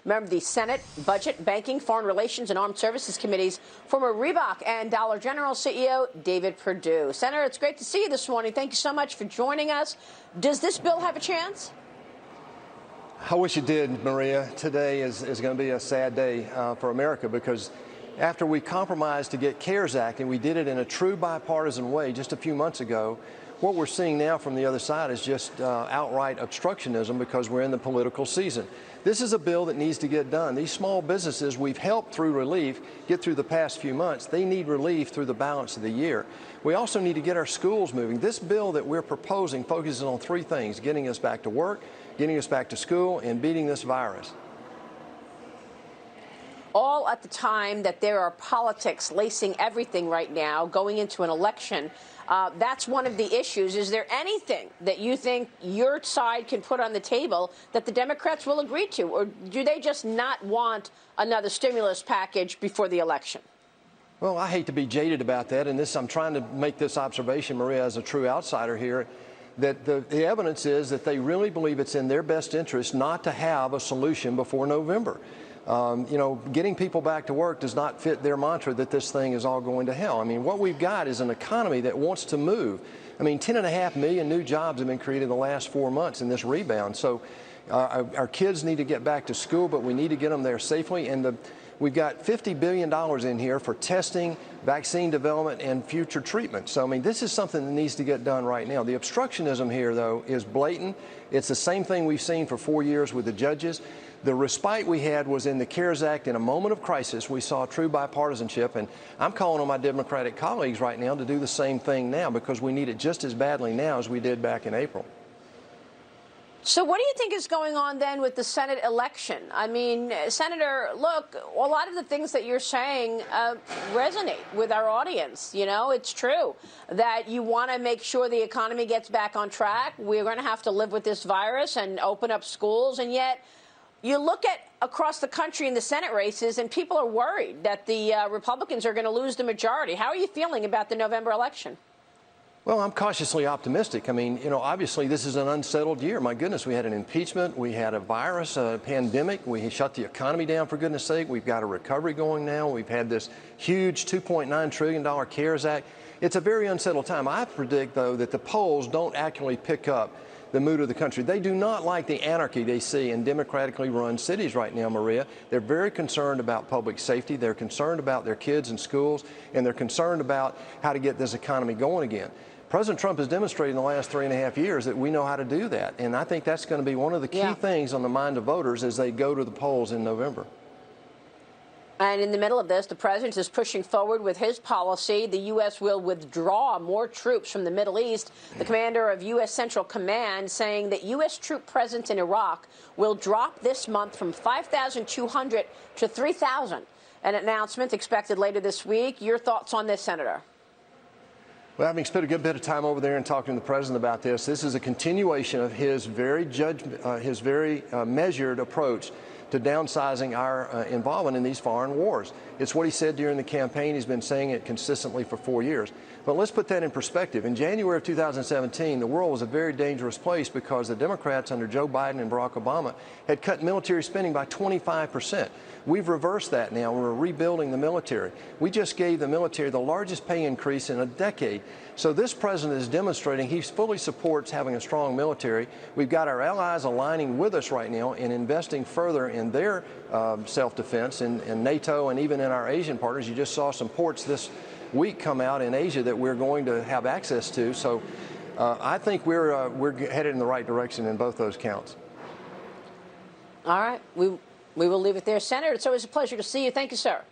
member of the Senate Budget, Banking, Foreign Relations, and Armed Services Committees, former Reebok and Dollar General CEO David Perdue. Senator, it's great to see you this morning. Thank you so much for joining us. Does this bill have a chance? I wish it did, Maria. Today is going to be a sad day for America, because after we compromised to get CARES Act, and we did it in a true bipartisan way just a few months ago, what we're seeing now from the other side is just outright obstructionism, because we're in the political season. This is a bill that needs to get done. These small businesses we've helped through relief get through the past few months. They need relief through the balance of the year. We also need to get our schools moving. This bill that we're proposing focuses on three things: getting us back to work, getting us back to school, and beating this virus. All at the time that there are politics lacing everything right now, going into an election. That's one of the issues. Is there anything that you think your side can put on the table that the Democrats will agree to, or do they just not want another stimulus package before the election? Well, I hate to be jaded about that, and I'm trying to make this observation, Maria, as a true outsider here, that the evidence is that they really believe it's in their best interest not to have a solution before November. Getting people back to work does not fit their mantra that this thing is all going to hell. I mean, what we've got is an economy that wants to move. I mean, 10.5 million new jobs have been created in the last 4 months in this rebound. So our kids need to get back to school, but we need to get them there safely. And we've got $50 billion in here for testing, vaccine development, and future treatment. So, I mean, this is something that needs to get done right now. The obstructionism here, though, is blatant. It's the same thing we've seen for 4 years with the judges. The respite we had was in the CARES Act. In a moment of crisis, we saw true bipartisanship, and I'm calling on my Democratic colleagues right now to do the same thing now, because we need it just as badly now as we did back in April. So what do you think is going on then with the Senate election? I mean, Senator, look, a lot of the things that you're saying resonate with our audience. You know, it's true that you want to make sure the economy gets back on track. We're going to have to live with this virus and open up schools, and yet you look at across the country in the Senate races, and people are worried that the Republicans are going to lose the majority. How are you feeling about the November election? Well, I'm cautiously optimistic. I mean, obviously this is an unsettled year. My goodness, we had an impeachment, we had a virus, a pandemic, we shut the economy down, for goodness sake. We've got a recovery going now. We've had this huge $2.9 trillion CARES Act. It's a very unsettled time. I predict, though, that the polls don't actually pick up the mood of the country. They do not like the anarchy they see in democratically run cities right now, Maria. They're very concerned about public safety. They're concerned about their kids in schools, and they're concerned about how to get this economy going again. President Trump has demonstrated in the last 3.5 years that we know how to do that. And I think that's going to be one of the key things on the mind of voters as they go to the polls in November. And in the middle of this, the president is pushing forward with his policy. The U.S. will withdraw more troops from the Middle East. The commander of U.S. Central Command saying that U.S. troop presence in Iraq will drop this month from 5,200 to 3,000. An announcement expected later this week. Your thoughts on this, Senator? Well, having spent a good bit of time over there and talking to the president about this is a continuation of his very measured approach to downsizing our involvement in these foreign wars. It's what he said during the campaign. He's been saying it consistently for 4 years. But let's put that in perspective. In January of 2017, the world was a very dangerous place because the Democrats under Joe Biden and Barack Obama had cut military spending by 25%. We've reversed that now. We're rebuilding the military. We just gave the military the largest pay increase in a decade. So this president is demonstrating he fully supports having a strong military. We've got our allies aligning with us right now and investing further in their self-defense in NATO and even in our Asian partners. You just saw some ports this week come out in Asia that we're going to have access to. So I think we're headed in the right direction in both those counts. All right. We will leave it there. Senator, it's always a pleasure to see you. Thank you, sir.